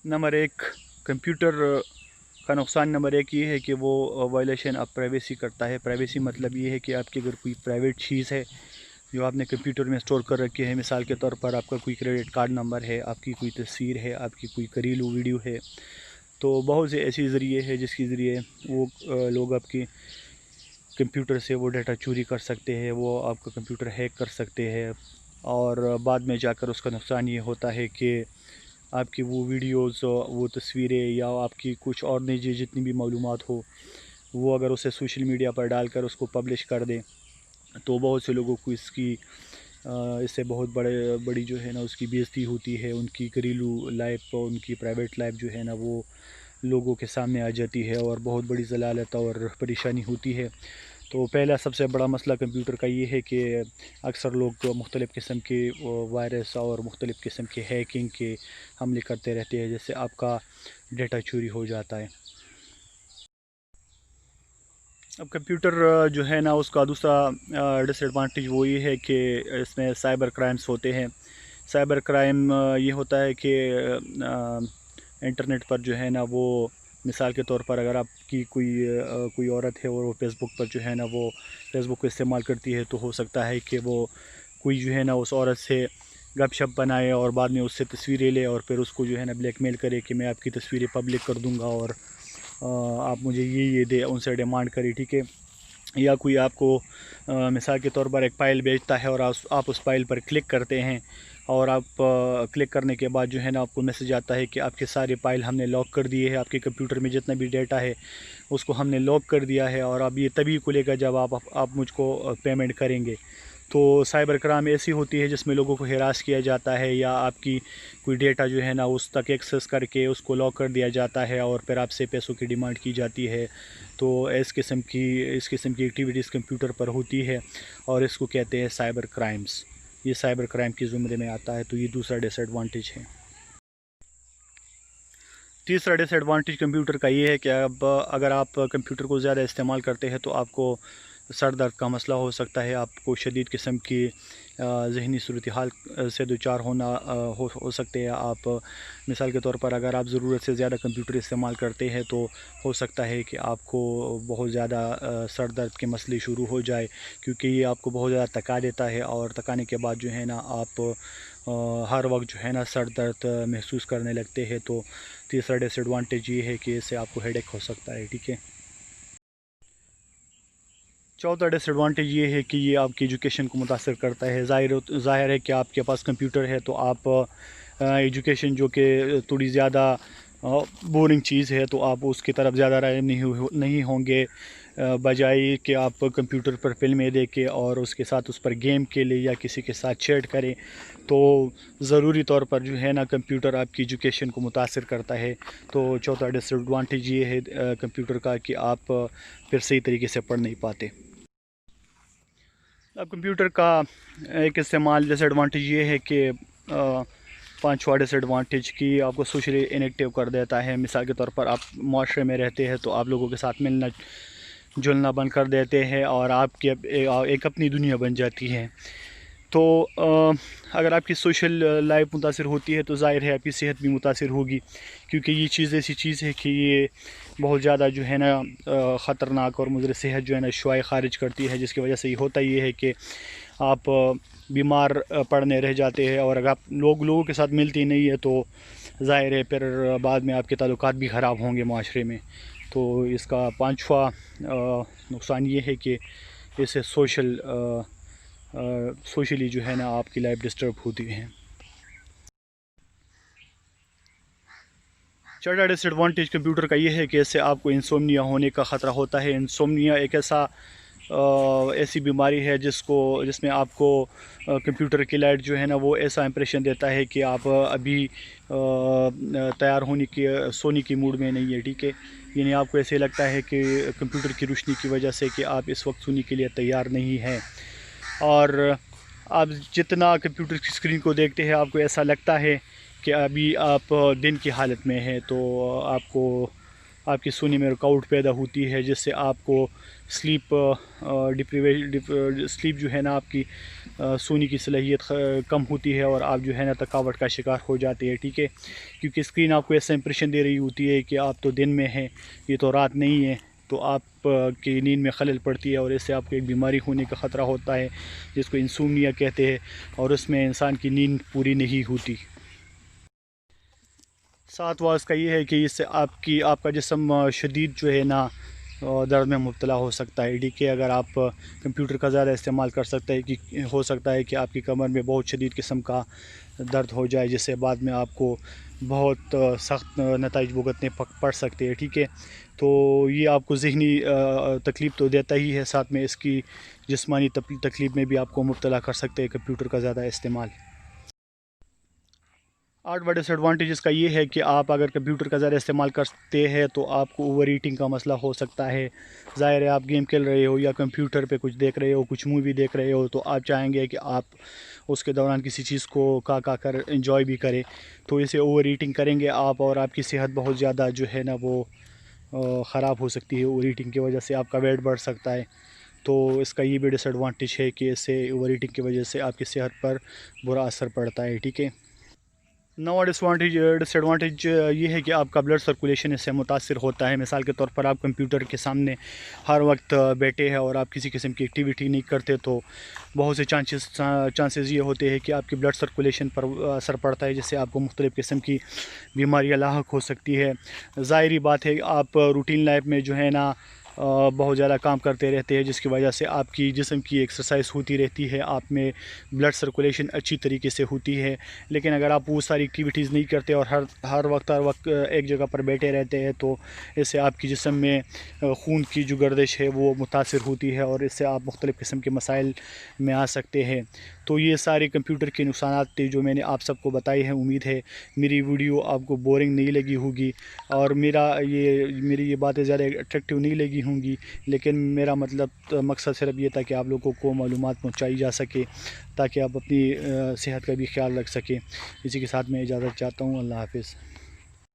Number एक, computer का नुकसान नंबर एक ये है कि वो वायलेशन ऑफ प्राइवेसी करता है। प्राइवेसी मतलब ये है कि आपकी अगर कोई प्राइवेट चीज़ है जो आपने कंप्यूटर में स्टोर कर रखी है, मिसाल के तौर पर आपका कोई क्रेडिट कार्ड नंबर है, आपकी कोई तस्वीर है, आपकी कोई घरेलू वीडियो है, तो बहुत से ऐसे ज़रिए हैं जिसके ज़रिए वो लोग आपकी कंप्यूटर से वो डाटा चोरी कर सकते हैं, वो आपका कंप्यूटर हैक कर सकते हैं। और बाद में जाकर उसका नुकसान ये होता है कि आपकी वो वीडियोस, वो तस्वीरें या आपकी कुछ और निजी जितनी भी मालूमात हो, वो अगर उसे सोशल मीडिया पर डालकर उसको पब्लिश कर दें तो बहुत से लोगों को इससे बहुत बड़ी जो है ना उसकी बेइज्जती होती है। उनकी घरेलू लाइफ, उनकी प्राइवेट लाइफ जो है ना वो लोगों के सामने आ जाती है और बहुत बड़ी ज़लालत और परेशानी होती है। तो पहला सबसे बड़ा मसला कंप्यूटर का ये है कि अक्सर लोग मुख्तलिफ़ किस्म के वायरस और मुख्तलिफ़ किस्म के हैकिंग के हमले करते रहते हैं, जिससे आपका डेटा चोरी हो जाता है। अब कंप्यूटर जो है ना उसका दूसरा डिसएडवांटेज वो ये है कि इसमें साइबर क्राइम्स होते हैं। साइबर क्राइम ये होता है कि इंटरनेट पर जो है ना वो मिसाल के तौर पर अगर आपकी कोई औरत है और वो फेसबुक पर जो है ना वो फेसबुक को इस्तेमाल करती है, तो हो सकता है कि वो कोई जो है ना उस औरत से गपशप बनाए और बाद में उससे तस्वीरें ले और फिर उसको जो है ना ब्लैकमेल करे कि मैं आपकी तस्वीरें पब्लिक कर दूंगा और आप मुझे ये दे, उनसे डिमांड करें, ठीक है। या कोई आपको मिसाल के तौर पर एक फाइल भेजता है और आप उस फाइल पर क्लिक करते हैं और आप क्लिक करने के बाद जो है ना आपको मैसेज आता है कि आपके सारे फाइल हमने लॉक कर दिए हैं, आपके कंप्यूटर में जितना भी डेटा है उसको हमने लॉक कर दिया है और अब ये तभी खुलेगा जब आप मुझको पेमेंट करेंगे। तो साइबर क्राइम ऐसी होती है जिसमें लोगों को हिरास किया जाता है या आपकी कोई डेटा जो है ना उस तक एक्सेस करके उसको लॉक कर दिया जाता है और फिर आपसे पैसों की डिमांड की जाती है। तो इस किस्म की एक्टिविटीज़ कंप्यूटर पर होती है और इसको कहते हैं साइबर क्राइम्स। ये साइबर क्राइम की ज़ुमरे में आता है, तो ये दूसरा डिसएडवांटेज है। तीसरा डिसएडवांटेज कंप्यूटर का ये है कि अब अगर आप कंप्यूटर को ज़्यादा इस्तेमाल करते हैं तो आपको सर दर्द का मसला हो सकता है, आपको शदीद किस्म की ज़हनी सूरत हाल से दुचार हो सकते हैं आप। मिसाल के तौर पर अगर आप ज़रूरत से ज़्यादा कंप्यूटर इस्तेमाल करते हैं तो हो सकता है कि आपको बहुत ज़्यादा सर दर्द के मसले शुरू हो जाए, क्योंकि ये आपको बहुत ज़्यादा थका देता है और थकाने के बाद जो है ना आप हर वक्त जो है ना सर दर्द महसूस करने लगते हैं। तो तीसरा डिसएडवांटेज ये है कि इससे आपको हेडेक हो सकता है, ठीक है। चौथा डिसएडवांटेज ये है कि ये आपकी एजुकेशन को मुतासर करता है। ज़ाहिर है कि आपके पास कंप्यूटर है तो आप एजुकेशन जो कि थोड़ी ज़्यादा बोरिंग चीज़ है तो आप उसकी तरफ ज़्यादा राग़िब नहीं होंगे, बजाय कि आप कंप्यूटर पर फिल्में देखें और उसके साथ उस पर गेम खेलें या किसी के साथ चैट करें। तो ज़रूरी तौर पर जो है ना कंप्यूटर आपकी एजुकेशन को मुतासर करता है। तो चौथा डिसएडवांटेज ये है कंप्यूटर का कि आप फिर सही तरीके से पढ़ नहीं पाते। अब कंप्यूटर का एक इस्तेमाल डिसएडवांटेज ये है कि पांचवा डिसएडवांटेज की आपको सोशली इनएक्टिव कर देता है। मिसाल के तौर पर आप माशरे में रहते हैं तो आप लोगों के साथ मिलना जुलना बंद कर देते हैं और आपकी एक अपनी दुनिया बन जाती है। तो अगर आपकी सोशल लाइफ मुतासिर होती है तो ज़ाहिर है आपकी सेहत भी मुतासिर होगी, क्योंकि ये चीज़ ऐसी चीज़ है कि ये बहुत ज़्यादा जो है ना ख़तरनाक और मुज़र सेहत जो है ना शुआएं ख़ारिज करती है, जिसकी वजह से ये होता ये है कि आप बीमार पड़ने रह जाते हैं और अगर आप लोगों के साथ मिलती नहीं है तो ज़ाहिर है फिर बाद में आपके ताल्लुकात भी ख़राब होंगे माशरे में। तो इसका पांचवा नुकसान ये है कि इससे सोशली जो है ना आपकी लाइफ डिस्टर्ब होती है। चौथा डिसएडवांटेज कंप्यूटर का ये है कि इससे आपको इंसोम्निया होने का ख़तरा होता है। इंसोम्निया एक ऐसी बीमारी है जिसमें आपको कंप्यूटर की लाइट जो है ना वो ऐसा इंप्रेशन देता है कि आप अभी तैयार सोने की मूड में नहीं है, ठीक है। यानी आपको ऐसे लगता है कि कंप्यूटर की रोशनी की वजह से कि आप इस वक्त सोने के लिए तैयार नहीं हैं और आप जितना कंप्यूटर की स्क्रीन को देखते हैं आपको ऐसा लगता है कि अभी आप दिन की हालत में हैं। तो आपकी सोने में रुकावट पैदा होती है, जिससे आपको स्लीप जो है ना आपकी سونے کی صلاحیت کم ہوتی ہے اور آپ جو ہے نا تھکاوٹ کا شکار ہو جاتے ہیں، ٹھیک ہے، کیونکہ اسکرین آپ کو ایسا امپریشن دے رہی ہوتی ہے کہ آپ تو دن میں ہیں، یہ تو رات نہیں ہے، تو آپ کی نیند میں خلل پڑتی ہے اور اس سے آپ کو ایک بیماری ہونے کا خطرہ ہوتا ہے جس کو انسومنیا کہتے ہیں، اور اس میں انسان کی نیند پوری نہیں ہوتی۔ ساتھ واس کا یہ ہے کہ اس سے آپ کا جسم شدید جو ہے نا درد میں مبتلا ہو سکتا ہے، ٹھیک ہے، اگر آپ کمپیوٹر کا زیادہ استعمال کر سکتے ہیں کہ ہو سکتا ہے کہ آپ کی کمر میں بہت شدید قسم کا درد ہو جائے جس سے بعد میں آپ کو بہت سخت نتائج بھگتنے پڑ سکتے ہیں، ٹھیک ہے، تو یہ آپ کو ذہنی تکلیف تو دیتا ہی ہے، ساتھ میں اس کی جسمانی تکلیف میں بھی آپ کو مبتلا کر سکتے ہیں کمپیوٹر کا زیادہ استعمال۔ ڈس ایڈوانٹیجز کا یہ ہے کہ آپ اگر کمپیوٹر کا زیادہ استعمال کرتے ہیں تو آپ کو اوور ایٹنگ کا مسئلہ ہو سکتا ہے، ظاہر ہے آپ گیم کھیل رہے ہو یا کمپیوٹر پہ کچھ دیکھ رہے ہو، کچھ مووی دیکھ رہے ہو، تو آپ چاہیں گے کہ آپ اس کے دوران کسی چیز کو کھا کر انجوائے بھی کریں، تو اسے اوور ایٹنگ کریں گے آپ اور آپ کی صحت بہت زیادہ جو ہے نا وہ خراب ہو سکتی ہے، اوور ایٹنگ کی وجہ سے آپ کا ویٹ بڑھ سکتا ہے، تو اس کا یہ بھی ڈس ایڈوانٹیج ہے کہ اس سے اوور ایٹنگ کی وجہ سے آپ کی صحت پر برا اثر پڑتا ہے، ٹھیک ہے۔ ڈس ایڈوانٹیج یہ ہے کہ آپ کا بلڈ سرکولیشن اس سے متاثر ہوتا ہے، مثال کے طور پر آپ کمپیوٹر کے سامنے ہر وقت بیٹھے ہیں اور آپ کسی قسم کی ایکٹیویٹی نہیں کرتے تو بہت سے چانسز یہ ہوتے ہیں کہ آپ کی بلڈ سرکولیشن پر اثر پڑتا ہے جس سے آپ کو مختلف قسم کی بیماریاں لاحق ہو سکتی ہے۔ ظاہری بات ہے آپ روٹین لائف میں جو ہے نا بہت زیادہ کام کرتے رہتے ہیں جس کی وجہ سے آپ کی جسم کی ایکسرسائز ہوتی رہتی ہے، آپ میں بلڈ سرکولیشن اچھی طریقے سے ہوتی ہے، لیکن اگر آپ وہ ساری ایکٹیویٹیز نہیں کرتے اور ہر وقت ایک جگہ پر بیٹھے رہتے ہیں تو اس سے آپ کی جسم میں خون کی جو گردش ہے وہ متاثر ہوتی ہے اور اس سے آپ مختلف قسم کے مسائل میں آ سکتے ہیں۔ تو یہ سارے کمپیوٹر کے نقصانات تھے جو میں نے آپ سب کو بتائے ہیں، امید ہے میری ویڈیو آپ کو بورنگ نہیں لگی ہوگی اور میری یہ باتیں زیادہ اٹریکٹیو نہیں لگی ہوں گی، لیکن میرا مقصد صرف یہ تھا کہ آپ لوگوں کو معلومات پہنچائی جا سکے تاکہ آپ اپنی صحت کا بھی خیال رکھ سکیں۔ اسی کے ساتھ میں اجازت چاہتا ہوں، اللہ حافظ۔